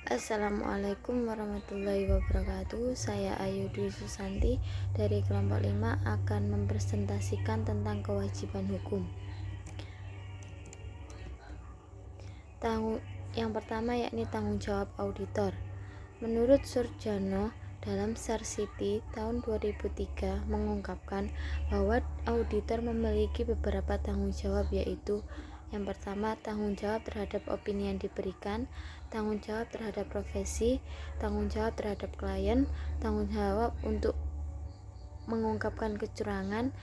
Assalamualaikum warahmatullahi wabarakatuh. Saya Ayu Dwi Susanti dari kelompok 5 akan mempresentasikan tentang kewajiban hukum. Yang pertama yakni tanggung jawab auditor. Menurut Surjono dalam Sarsiti tahun 2003 mengungkapkan bahwa auditor memiliki beberapa tanggung jawab, yaitu yang pertama, tanggung jawab terhadap opini yang diberikan, tanggung jawab terhadap profesi, tanggung jawab terhadap klien, tanggung jawab untuk mengungkapkan kecurangan,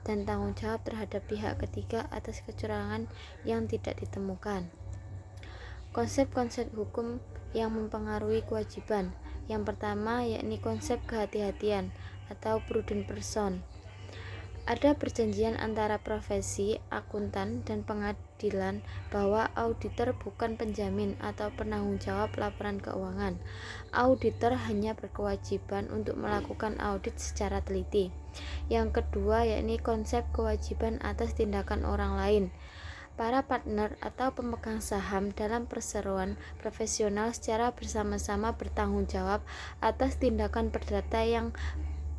dan tanggung jawab terhadap pihak ketiga atas kecurangan yang tidak ditemukan. Konsep-konsep hukum yang mempengaruhi kewajiban. Yang pertama yakni konsep kehati-hatian atau prudent person. Ada perjanjian antara profesi, akuntan, dan pengadilan bahwa auditor bukan penjamin atau penanggung jawab laporan keuangan. Auditor hanya berkewajiban untuk melakukan audit secara teliti. Yang kedua yakni konsep kewajiban atas tindakan orang lain. Para partner atau pemegang saham dalam perseroan profesional secara bersama-sama bertanggung jawab atas tindakan perdata yang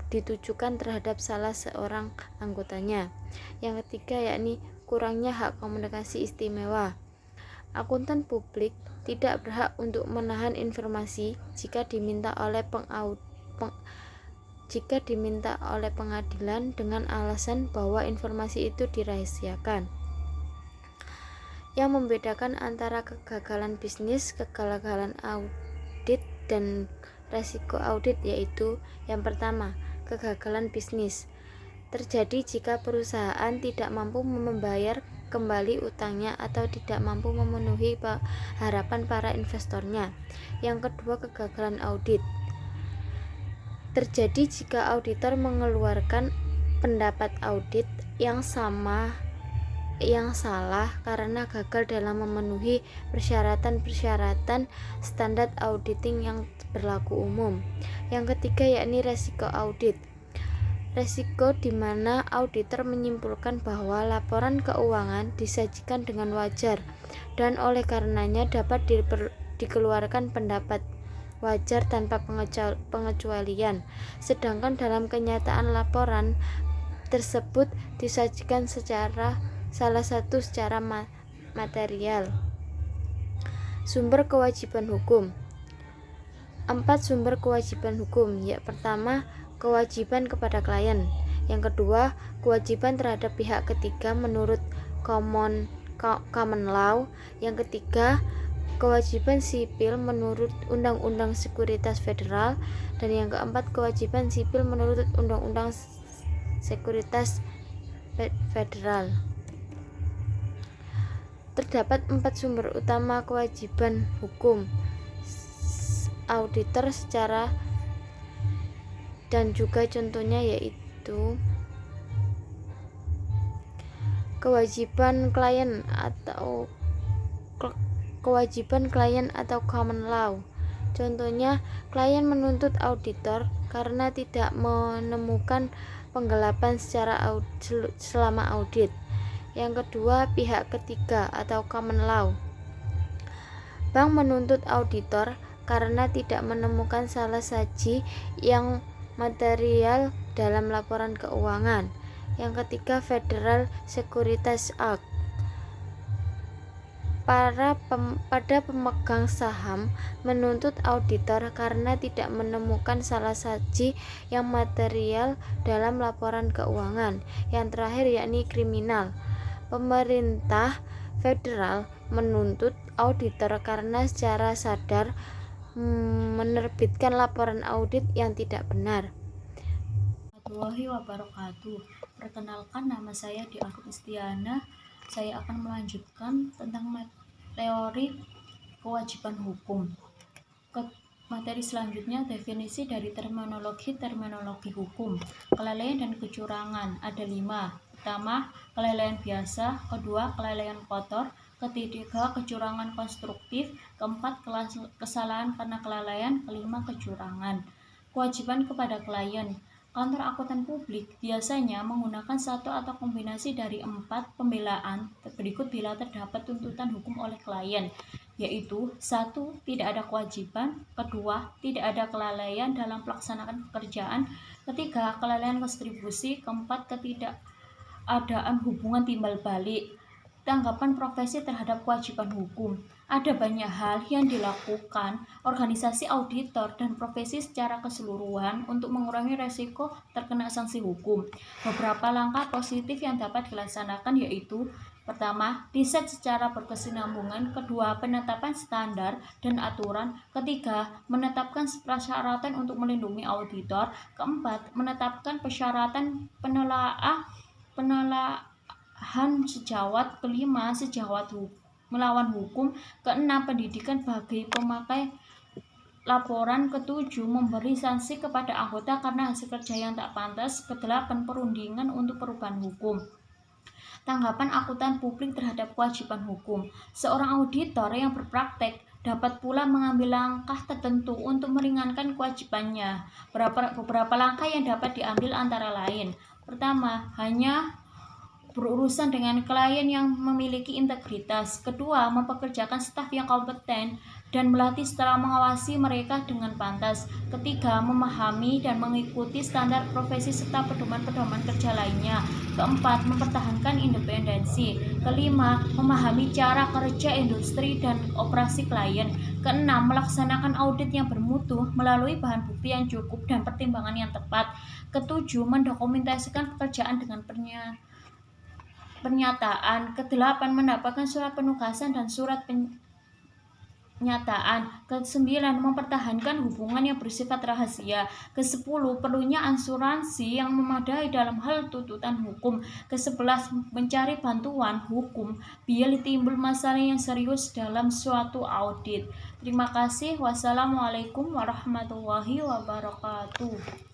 ditujukan terhadap salah seorang anggotanya. Yang ketiga yakni kurangnya hak komunikasi istimewa. Akuntan publik tidak berhak untuk menahan informasi jika diminta oleh pengadilan dengan alasan bahwa informasi itu dirahasiakan. Yang membedakan antara kegagalan bisnis, kegagalan audit, dan resiko audit yaitu yang pertama, kegagalan bisnis terjadi jika perusahaan tidak mampu membayar kembali utangnya atau tidak mampu memenuhi harapan para investornya. Yang kedua, kegagalan audit terjadi jika auditor mengeluarkan pendapat audit yang salah karena gagal dalam memenuhi persyaratan standar auditing yang berlaku umum. Yang ketiga yakni resiko audit. Resiko di mana auditor menyimpulkan bahwa laporan keuangan disajikan dengan wajar dan oleh karenanya dapat dikeluarkan pendapat wajar tanpa pengecualian, sedangkan dalam kenyataan laporan tersebut disajikan salah satu secara material. Sumber kewajiban hukum. 4 sumber kewajiban hukum. Yang pertama, kewajiban kepada klien. Yang kedua, kewajiban terhadap pihak ketiga menurut common law. Yang ketiga, kewajiban sipil menurut Undang-Undang Sekuritas Federal. Dan yang keempat, kewajiban sipil menurut Undang-Undang Sekuritas Federal. Terdapat 4 sumber utama kewajiban hukum auditor secara dan juga contohnya yaitu kewajiban klien atau common law. Contohnya, klien menuntut auditor karena tidak menemukan penggelapan selama audit. Yang kedua, pihak ketiga atau common law. Bank menuntut auditor karena tidak menemukan salah saji yang material dalam laporan keuangan. Yang ketiga, Federal Securities Act. Pada pemegang saham menuntut auditor karena tidak menemukan salah saji yang material dalam laporan keuangan. Yang terakhir yakni kriminal. Pemerintah federal menuntut auditor karena secara sadar menerbitkan laporan audit yang tidak benar. Warahmatullahi wabarakatuh. Perkenalkan, nama saya Dwi Istiana. Saya akan melanjutkan tentang teori kewajiban hukum. Materi selanjutnya definisi dari terminologi hukum. Kelalaian dan kecurangan ada 5. Pertama, kelalaian biasa. Kedua, kelalaian kotor. Ketiga, kecurangan konstruktif. Keempat, kesalahan karena kelalaian. Kelima, kecurangan. Kewajiban kepada klien. Kantor akuntan publik biasanya menggunakan satu atau kombinasi dari 4 pembelaan berikut bila terdapat tuntutan hukum oleh klien, yaitu 1. Tidak ada kewajiban, kedua, tidak ada kelalaian dalam pelaksanaan pekerjaan, ketiga, kelalaian kontribusi, keempat, ketidakadaan hubungan timbal balik. Tanggapan profesi terhadap kewajiban hukum. Ada banyak hal yang dilakukan organisasi auditor dan profesi secara keseluruhan untuk mengurangi resiko terkena sanksi hukum. Beberapa langkah positif yang dapat dilaksanakan yaitu: pertama, riset secara berkesinambungan, kedua, penetapan standar dan aturan, ketiga, menetapkan persyaratan untuk melindungi auditor, keempat, menetapkan persyaratan penelaahan sejawat, kelima, sejawat melawan hukum, keenam, pendidikan bagi pemakai laporan, ketujuh, memberi sanksi kepada anggota karena hasil kerja yang tak pantas, kedelapan, perundingan untuk perubahan hukum. Tanggapan akuntan publik terhadap kewajiban hukum. Seorang auditor yang berpraktek dapat pula mengambil langkah tertentu untuk meringankan kewajibannya. Beberapa langkah yang dapat diambil antara lain: pertama, hanya berurusan dengan klien yang memiliki integritas. Kedua, mempekerjakan staf yang kompeten dan melatih setelah mengawasi mereka dengan pantas. Ketiga, memahami dan mengikuti standar profesi serta pedoman-pedoman kerja lainnya. Keempat, mempertahankan independensi. Kelima, memahami cara kerja industri dan operasi klien. Keenam, melaksanakan audit yang bermutu melalui bahan bukti yang cukup dan pertimbangan yang tepat. Ketujuh, mendokumentasikan pekerjaan dengan pernyataan. Kedelapan, mendapatkan surat penugasan dan surat pernyataan. Kesembilan, mempertahankan hubungan yang bersifat rahasia. Kesepuluh, perlunya asuransi yang memadai dalam hal tuntutan hukum. Kesebelas, mencari bantuan hukum bila timbul masalah yang serius dalam suatu audit. Terima kasih. Wassalamualaikum warahmatullahi wabarakatuh.